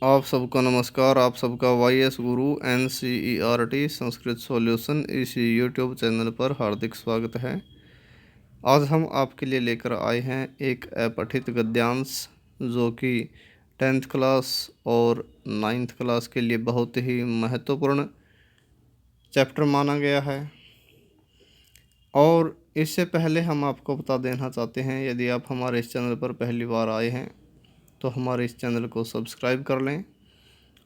आप सबको नमस्कार। आप सबका YS गुरु NCERT संस्कृत सॉल्यूशन इस यूट्यूब चैनल पर हार्दिक स्वागत है। आज हम आपके लिए लेकर आए हैं एक अपठित गद्यांश जो कि 10th क्लास और 9th क्लास के लिए बहुत ही महत्वपूर्ण चैप्टर माना गया है। और इससे पहले हम आपको बता देना चाहते हैं, यदि आप हमारे इस चैनल पर पहली बार आए हैं तो हमारे इस चैनल को सब्सक्राइब कर लें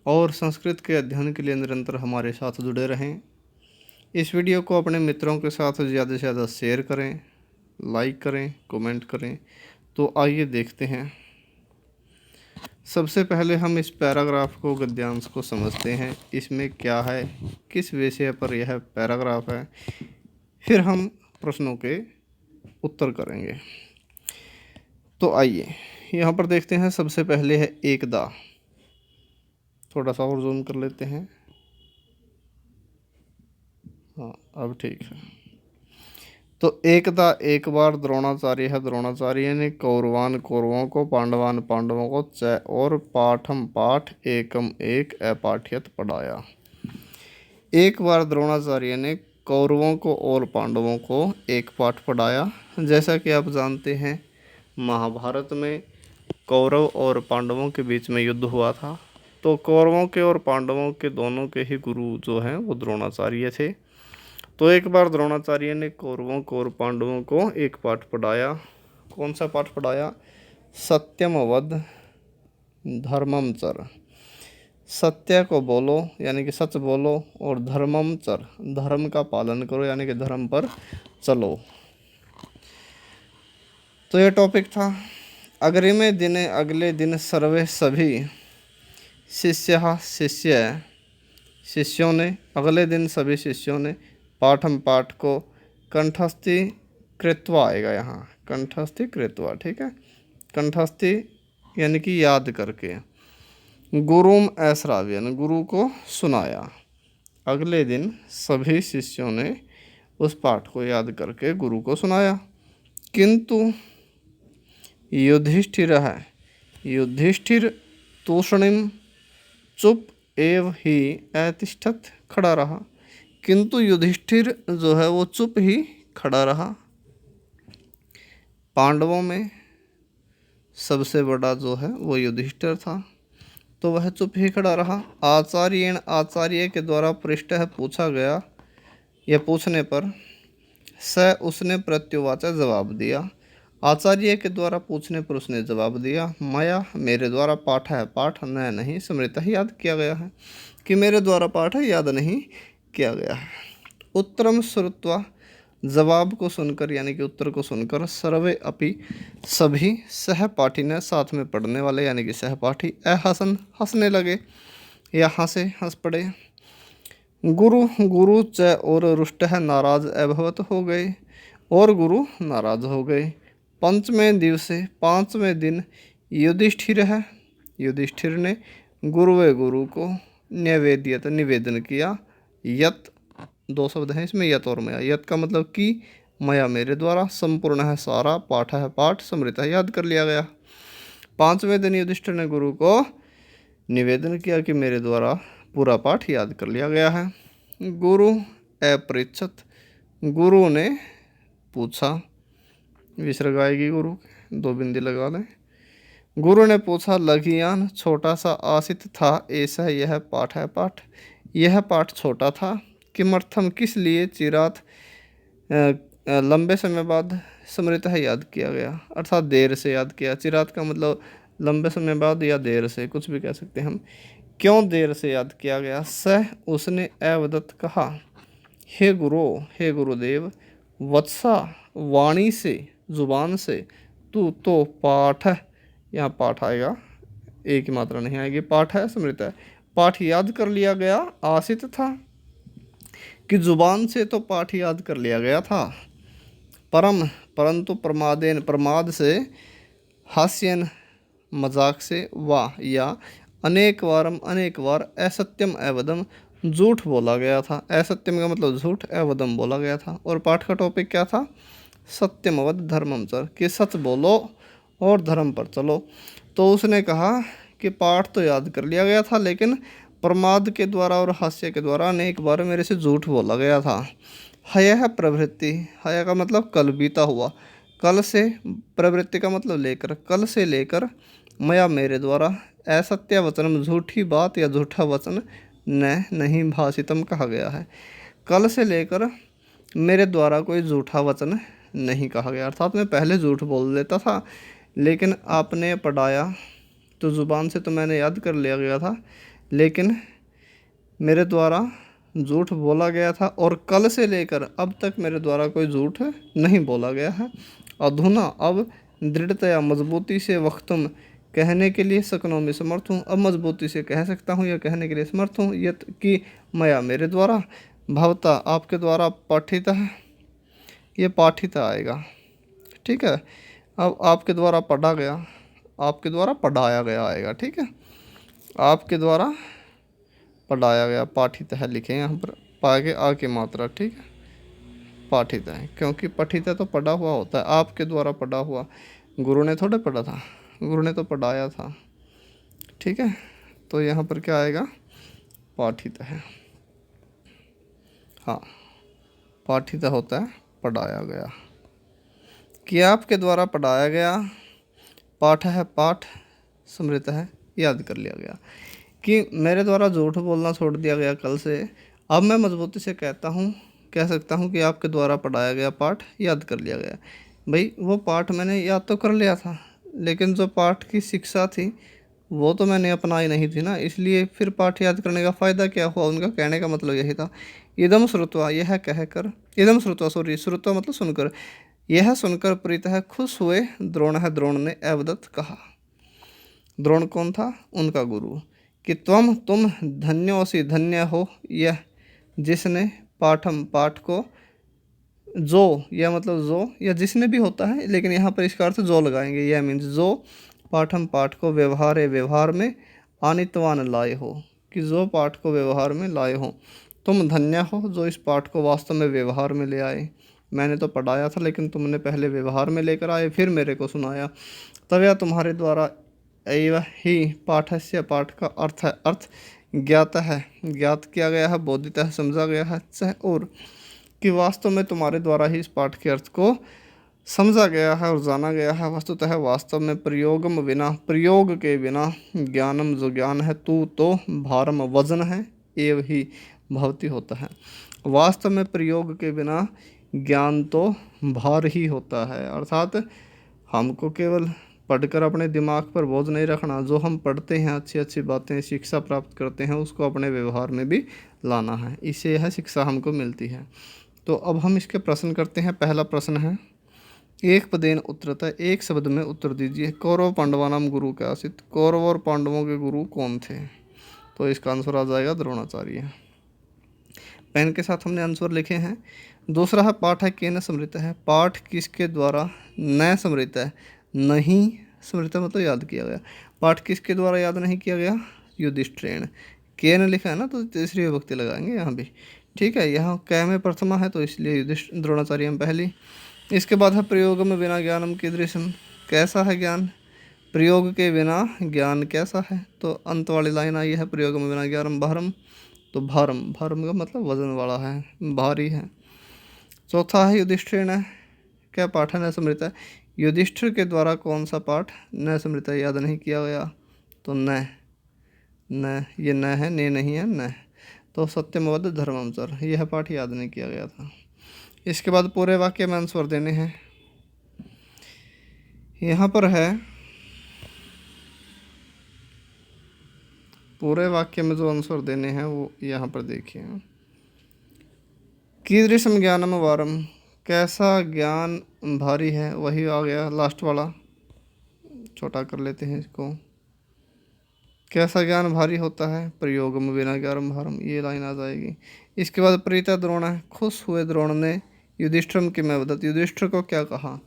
और संस्कृत के अध्ययन के लिए निरंतर हमारे साथ जुड़े रहें। इस वीडियो को अपने मित्रों के साथ ज़्यादा से ज़्यादा शेयर करें, लाइक करें, कमेंट करें। तो आइए देखते हैं। सबसे पहले हम इस पैराग्राफ को, गद्यांश को समझते हैं। इसमें क्या है, किस विषय पर यह पैराग्राफ है, फिर हम प्रश्नों के उत्तर करेंगे। तो आइए यहाँ पर देखते हैं। सबसे पहले है एकदा। थोड़ा सा और जूम कर लेते हैं। हाँ, अब ठीक है। तो एकदा, एक बार, द्रोणाचार्य है, द्रोणाचार्य ने कौरवान, कौरवों को, पांडवान, पांडवों को, च और पाठम, पाठ, एकम, एक, अपाठ्यत, पढ़ाया। एक बार द्रोणाचार्य ने कौरवों को और पांडवों को एक पाठ पढ़ाया। जैसा कि आप जानते हैं, महाभारत में कौरव और पांडवों के बीच में युद्ध हुआ था। तो कौरवों के और पांडवों के दोनों के ही गुरु जो हैं वो द्रोणाचार्य थे। तो एक बार द्रोणाचार्य ने कौरवों को और पांडवों को एक पाठ पढ़ाया। कौन सा पाठ पढ़ाया? सत्यम वद धर्मम चर। सत्य को बोलो यानी कि सच बोलो, और धर्मम चर, धर्म का पालन करो यानी कि धर्म पर चलो। तो ये टॉपिक था। अग्रिमे दिने, अगले दिन, सर्वे सभी, शिष्यों ने, अगले दिन सभी शिष्यों ने, पाठम, पाठ को, कंठस्थी कृत्वा आएगा यहाँ, कंठस्थी कृत्वा, ठीक है, कंठस्थी यानी कि याद करके, गुरुम अश्राव्यन, गुरु को सुनाया। अगले दिन सभी शिष्यों ने उस पाठ को याद करके गुरु को सुनाया। किंतु युधिष्ठिर है, युधिष्ठिर तूषणिम, चुप एव ही अतिष्ठत, खड़ा रहा। किंतु युधिष्ठिर जो है वो चुप ही खड़ा रहा। पांडवों में सबसे बड़ा जो है वो युधिष्ठिर था, तो वह चुप ही खड़ा रहा। आचार्येण, आचार्य के द्वारा पृष्ठ है, पूछा गया। यह पूछने पर स उसने प्रत्युवाच, जवाब दिया। आचार्य के द्वारा पूछने पर उसने जवाब दिया, मया, मेरे द्वारा, पाठ है, पाठ न नहीं स्मृतः, याद किया गया है, कि मेरे द्वारा पाठ है, याद नहीं किया गया है। उत्तरम श्रुत्वा, जवाब को सुनकर यानी कि उत्तर को सुनकर, सर्वे अपि, सभी, सहपाठी ने, साथ में पढ़ने वाले यानी कि सहपाठी, अहसन, हंसने लगे या हंसे, हंस पड़े। गुरु, गुरु च और रुष्ट है, नाराज, अभवत हो गए, और गुरु नाराज हो गए। पंचवें दिवसे, पांचवें दिन, युधिष्ठिर है, युधिष्ठिर ने गुरुवे, गुरु को, निवेदियत, निवेदन किया। यत, दो शब्द हैं इसमें, यत और मया। यत का मतलब कि, मया मेरे द्वारा, संपूर्ण है सारा, पाठ है पाठ, स्मृत है याद कर लिया गया। पांचवें दिन युधिष्ठिर ने गुरु को निवेदन किया कि मेरे द्वारा पूरा पाठ याद कर लिया गया है। गुरु अपृच्छत, गुरु ने पूछा, विसर्ग आएगी गुरु, दो बिंदी लगा दें। गुरु ने पूछा, लघियान, छोटा सा, आसित था, ऐसा यह पाठ है, पाठ, यह पाठ छोटा था, किमर्थम, किस लिए, चिरात, लंबे समय बाद, स्मृत है याद किया गया, अर्थात देर से याद किया। चिरात का मतलब लंबे समय बाद या देर से, कुछ भी कह सकते हैं हम। क्यों देर से याद किया गया? सह, उसने, अवदत्त कहा, हे गुरु, हे गुरुदेव, वत्सा, वाणी से, जुबान से, तू तो पाठ है, यहाँ पाठ आएगा, एक ही मात्रा नहीं आएगी, पाठ है, स्मृत है, पाठ याद कर लिया गया। आसित था कि जुबान से तो पाठ याद कर लिया गया था, परंतु प्रमादेन, प्रमाद से, हास्यन, मजाक से, वाह या, अनेक बारम, अनेक बार, असत्यम अवदम, झूठ बोला गया था। असत्यम का मतलब झूठ, अवदम बोला गया था। और पाठ का टॉपिक क्या था? सत्यमवद धर्मम चर, कि सच बोलो और धर्म पर चलो। तो उसने कहा कि पाठ तो याद कर लिया गया था, लेकिन प्रमाद के द्वारा और हास्य के द्वारा अनेक बार मेरे से झूठ बोला गया था। हय है प्रवृत्ति, हय का मतलब कल बीता हुआ, कल से, प्रवृत्ति का मतलब लेकर, कल से लेकर, मया मेरे द्वारा, असत्य वचनम झूठी बात या झूठा वचन न नहीं भाषितम कहा गया है। कल से लेकर मेरे द्वारा कोई झूठा वचन नहीं कहा गया, अर्थात मैं पहले झूठ बोल देता था, लेकिन आपने पढ़ाया तो ज़ुबान से तो मैंने याद कर लिया गया था, लेकिन मेरे द्वारा झूठ बोला गया था और कल से लेकर अब तक मेरे द्वारा कोई झूठ नहीं बोला गया है। अधुना अब दृढ़तया मजबूती से वक्तुम कहने के लिए सकनों में समर्थ हूँ, अब मजबूती से कह सकता हूँ या कहने के लिए समर्थ हूँ यत कि मया मेरे द्वारा, भवता आपके द्वारा, पाठित है, ये पाठित आएगा, ठीक है। अब आपके द्वारा पढ़ा गया, आपके द्वारा पढ़ाया गया आएगा, ठीक है। आपके द्वारा पढ़ाया गया, पाठित है लिखें यहाँ पर, पा के आ की मात्रा, ठीक है, पाठित है, क्योंकि पठित है तो पढ़ा हुआ होता है, आपके द्वारा पढ़ा हुआ, गुरु ने थोड़े पढ़ा था, गुरु ने तो पढ़ाया था, ठीक है। तो यहाँ पर क्या आएगा, पाठित है, हाँ, पाठित होता है पढ़ाया गया, कि आपके द्वारा पढ़ाया गया, पाठ है पाठ, स्मृत है याद कर लिया गया, कि मेरे द्वारा झूठ बोलना छोड़ दिया गया कल से, अब मैं मजबूती से कहता हूँ, कह सकता हूँ कि आपके द्वारा पढ़ाया गया पाठ याद कर लिया गया। भाई वो पाठ मैंने याद तो कर लिया था, लेकिन जो पाठ की शिक्षा थी वो तो मैंने अपनाई नहीं थी ना, इसलिए फिर पाठ याद करने का फ़ायदा क्या हुआ, उनका कहने का मतलब यही था। इदम श्रुत्वा, यह कहकर, इदम श्रुत्वा, सॉरी, श्रुत्वा मतलब सुनकर, यह सुनकर प्रीतः खुश हुए द्रोण है, द्रोण ने अवदत्त कहा, द्रोण कौन था, उनका गुरु, कि तुम धन्योसी, धन्य हो यह जिसने पाठम पाठ को, जो यह मतलब जो या जिसने भी होता है, लेकिन यहाँ पर इसका अर्थ जो लगाएंगे, यह मीन्स जो पाठम पाठ को व्यवहार व्यवहार में आनितवान लाए हो, कि जो पाठ को व्यवहार में लाए हो, तुम धन्य हो जो इस पाठ को वास्तव में व्यवहार में ले आए। मैंने तो पढ़ाया था, लेकिन तुमने पहले व्यवहार में लेकर आए, फिर मेरे को सुनाया, तब यह तुम्हारे द्वारा एव ही पाठस्य, पाठ का अर्थ है, अर्थ ज्ञात है, ज्ञात किया गया है, बोधित है, समझा गया है, सह और, कि वास्तव में तुम्हारे द्वारा ही इस पाठ के अर्थ को समझा गया है और जाना गया है। वस्तुतः वास्तव में प्रयोगम बिना, प्रयोग के बिना, ज्ञानम जो ज्ञान है, तू तो भारम वजन है, एव ही भवती होता है। वास्तव में प्रयोग के बिना ज्ञान तो भार ही होता है, अर्थात हमको केवल पढ़कर अपने दिमाग पर बोझ नहीं रखना, जो हम पढ़ते हैं, अच्छी अच्छी बातें शिक्षा प्राप्त करते हैं, उसको अपने व्यवहार में भी लाना है, इससे यह शिक्षा हमको मिलती है। तो अब हम इसके प्रश्न करते हैं। पहला प्रश्न है, एक पदेन उत्तरतः, एक शब्द में उत्तर दीजिए, कौरव पांडवानाम गुरु के आसित, कौरव और पांडवों के गुरु कौन थे। तो इसका आंसर आ जाएगा द्रोणाचार्य। पेन के साथ हमने आंसर लिखे हैं। दूसरा है, पाठ है केन स्मृत है, पाठ किसके द्वारा न स्मृत है, नहीं स्मृत मतलब याद किया गया, पाठ किसके द्वारा याद नहीं किया गया, युधिष्ठिरेण। केन लिखा है ना, तो तीसरी विभक्ति लगाएंगे यहाँ भी, ठीक है। यहाँ कै में प्रथमा है, तो इसलिए युधिष्ठिर, द्रोणाचार्य में पहली। इसके बाद है, प्रयोग में बिना ज्ञानम कीदृशम, कैसा है ज्ञान, प्रयोग के बिना ज्ञान कैसा है, तो अंत वाली लाइन आई है, प्रयोग में बिना ज्ञानम भारम, तो भारम, भारम का मतलब वजन वाला है, भारी है। चौथा है, युधिष्ठिर है, क्या पाठ है न स्मृत है, युधिष्ठिर के द्वारा कौन सा पाठ न स्मृत है, याद नहीं किया गया, तो न, ये न है, ने नहीं है, न, तो सत्यमवद धर्ममचर, यह पाठ याद नहीं किया गया था। इसके बाद पूरे वाक्य में आंसर देने हैं। यहाँ पर है, पूरे वाक्य में जो आंसर देने हैं वो यहाँ पर देखिए, कीदृशम ज्ञानम वारम, कैसा ज्ञान भारी है, वही आ गया लास्ट वाला, छोटा कर लेते हैं इसको, कैसा ज्ञान भारी होता है, प्रयोगम बिना ज्ञानम भारम, ये लाइन आ जाएगी। इसके बाद प्रीता द्रोण है, खुश हुए द्रोण ने युधिष्ठिर की मैं बदत, युधिष्ठिर को क्या कहा,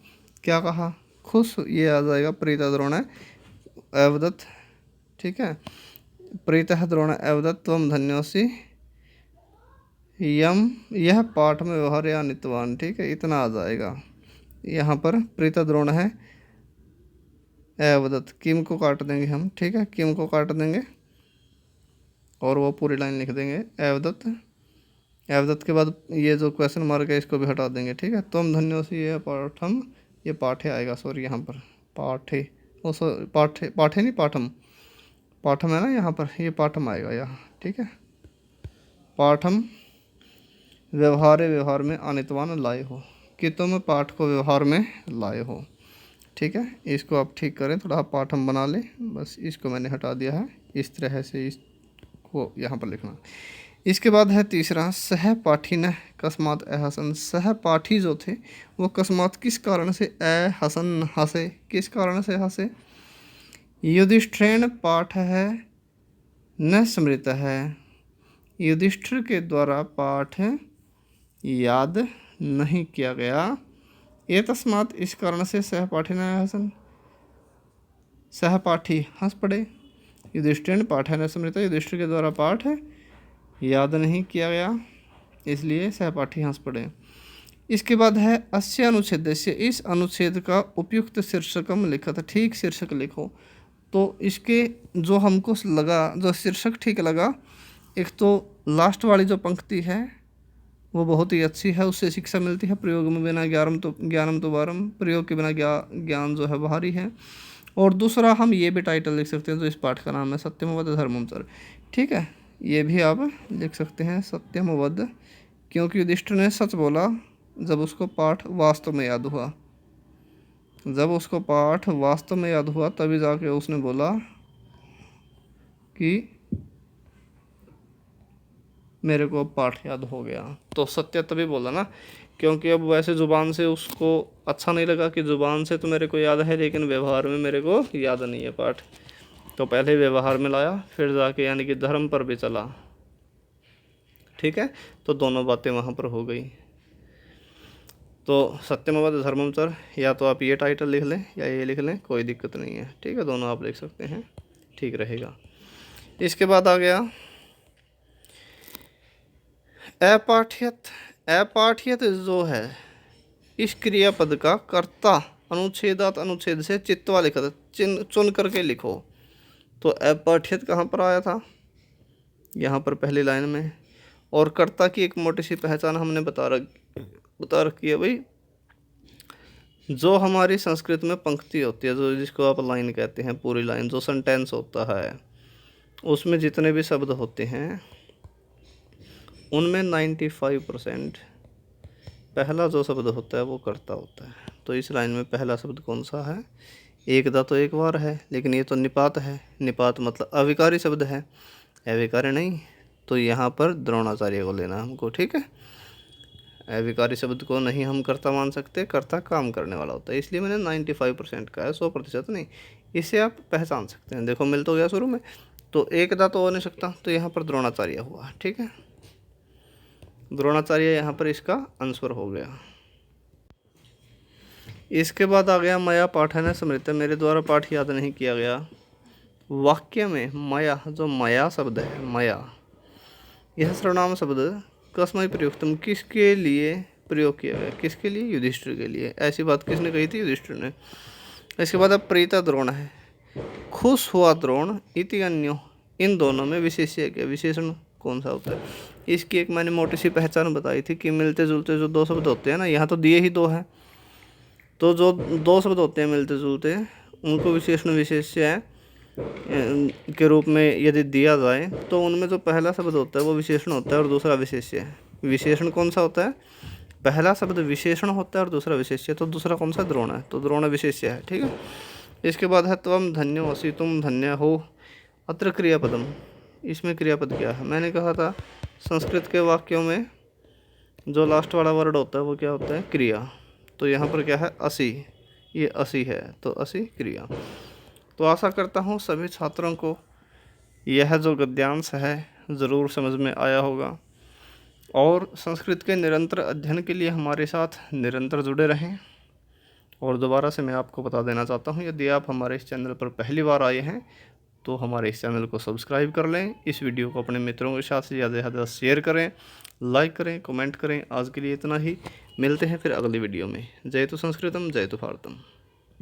क्या कहा, खुश, ये आ जाएगा, प्रीता द्रोण है अवदत्त, ठीक है। प्रीतः द्रोण अवदत्त त्वम धन्योसी यम, यह पाठ में व्यवहार या नित्यवान, ठीक है, इतना आ जाएगा। यहाँ पर प्रीता द्रोण है अवदत्त, किम को काट देंगे हम, ठीक है, किम को काट देंगे और वो पूरी लाइन लिख देंगे अवदत्त। अवदत्त के बाद ये जो क्वेश्चन मार्क है इसको भी हटा देंगे, ठीक है। त्वम धन्योसी ये पाठम, ये पाठे आएगा, सॉरी यहाँ पर पाठे, ओ सॉरी पाठे, पाठे नहीं पाठम, पाठम है ना यहाँ पर, ये पाठम आएगा यहाँ, ठीक है। पाठम व्यवहार में अनितवान लाए हो, कि तुम पाठ को व्यवहार में लाए हो, ठीक है। इसको आप ठीक करें, थोड़ा पाठम बना लें, बस इसको मैंने हटा दिया है, इस तरह से इसको यहाँ पर लिखना। इसके बाद है तीसरा, सहपाठी न कस्मात अहसन। सहपाठी जो थे वो कस्मात किस कारण से अहसन हंसे, किस कारण से हंसे। युधिष्ठिर पाठ है न स्मृत है, युधिष्ठिर के द्वारा पाठ याद नहीं किया गया। ये तस्मात इस कारण से सहपाठी न हसन, सहपाठी हंस पड़े। युधिष्ठिर पाठ है न स्मृत, युधिष्ठिर के द्वारा पाठ याद नहीं किया गया, इसलिए सहपाठी हंस पड़े। इसके बाद है अस्य अनुच्छेद से, इस अनुच्छेद का उपयुक्त शीर्षकम लिखा था, ठीक शीर्षक लिखो। तो इसके जो हमको लगा, जो शीर्षक ठीक लगा, एक तो लास्ट वाली जो पंक्ति है वो बहुत ही अच्छी है, उससे शिक्षा मिलती है। प्रयोग में बिना ज्ञानम तो वारम, प्रयोग के बिना ज्ञान जो है बाहरी है। और दूसरा हम ये भी टाइटल लिख सकते हैं, तो इस पाठ का नाम है सत्यमवद धर्मचर, ठीक है। ये भी आप लिख सकते हैं सत्यमवद, क्योंकि युधिष्ठिर ने सच बोला जब उसको पाठ वास्तव में याद हुआ, जब उसको पाठ वास्तव में याद हुआ तभी जाके उसने बोला कि मेरे को पाठ याद हो गया। तो सत्य तभी बोला ना, क्योंकि अब वैसे ज़ुबान से उसको अच्छा नहीं लगा कि ज़ुबान से तो मेरे को याद है लेकिन व्यवहार में मेरे को याद नहीं है पाठ। तो पहले व्यवहार में लाया, फिर जाके यानी कि धर्म पर भी चला, ठीक है। तो दोनों बातें वहाँ पर हो गई। तो सत्यमवद धर्मचर, या तो आप ये टाइटल लिख लें या ये लिख लें, कोई दिक्कत नहीं है, ठीक है, दोनों आप लिख सकते हैं, ठीक रहेगा। इसके बाद आ गया अपाठ्यत। अपाठ्यत जो है इस क्रियापद का कर्ता अनुच्छेदात, अनुच्छेद से चित्वा लिखा था, चुन करके लिखो। तो अपाठ्यत कहाँ पर आया था, यहाँ पर पहली लाइन में। और कर्ता की एक मोटी सी पहचान हमने बता रखी है भाई, जो हमारी संस्कृत में पंक्ति होती है, जो जिसको आप लाइन कहते हैं, पूरी लाइन जो सेंटेंस होता है, उसमें जितने भी शब्द होते हैं उनमें 95% पहला जो शब्द होता है वो कर्ता होता है। तो इस लाइन में पहला शब्द कौन सा है, एकदा तो एक बार है, लेकिन ये तो निपात है, निपात मतलब अविकारी शब्द है, अविकारी नहीं। तो यहाँ पर द्रोणाचार्य को लेना हमको, ठीक है। अविकारी शब्द को नहीं हम कर्ता मान सकते, कर्ता काम करने वाला होता है, इसलिए मैंने 95% का है, 100% नहीं। इसे आप पहचान सकते हैं, देखो मिल तो गया शुरू में, तो एकदा तो हो नहीं सकता, तो यहाँ पर द्रोणाचार्य हुआ, ठीक है। द्रोणाचार्य यहाँ पर इसका आंसर हो गया। इसके बाद आ गया मया पाठन स्मृत, मेरे द्वारा पाठ याद नहीं किया गया। वाक्य में मया, जो मया शब्द है, मया यह सर्वनाम शब्द कस्मै प्रयुक्तम, किसके लिए प्रयोग किया गया, किसके लिए, युधिष्ठिर के लिए। ऐसी बात किसने कही थी, युधिष्ठिर ने। इसके बाद अब प्रीता द्रोण है, खुश हुआ द्रोण, इति अन्यो, इन दोनों में विशेष्य क्या, विशेषण कौन सा होता है। इसकी एक मैंने मोटी सी पहचान बताई थी कि मिलते जुलते जो दो शब्द होते हैं ना, यहाँ तो दिए ही दो हैं, तो जो दो शब्द होते हैं मिलते जुलते उनको विशेषण विशेष्य के रूप में यदि दिया जाए तो उनमें जो पहला शब्द होता है वो विशेषण होता है और दूसरा विशेष्य है। विशेषण कौन सा होता है, पहला शब्द विशेषण होता है और दूसरा विशेष्य, तो दूसरा कौन सा, द्रोण है, तो द्रोण विशेष्य है, ठीक है। इसके बाद है त्वम धन्यो असि, तुम धन्य हो। अत्र क्रियापदम, इसमें क्रियापद क्या है, मैंने कहा था संस्कृत के वाक्यों में जो लास्ट वाला वर्ड होता है वो क्या होता है, क्रिया। तो यहाँ पर क्या है, असि, ये असि है, तो असि क्रिया। तो आशा करता हूँ सभी छात्रों को यह जो गद्यांश है ज़रूर समझ में आया होगा, और संस्कृत के निरंतर अध्ययन के लिए हमारे साथ निरंतर जुड़े रहें। और दोबारा से मैं आपको बता देना चाहता हूँ, यदि आप हमारे इस चैनल पर पहली बार आए हैं तो हमारे इस चैनल को सब्सक्राइब कर लें, इस वीडियो को अपने मित्रों के साथ ज़्यादा से ज़्यादा शेयर करें, लाइक करें, कमेंट करें। आज के लिए इतना ही, मिलते हैं फिर अगली वीडियो में। जय तो संस्कृतम, जय तो भारतम।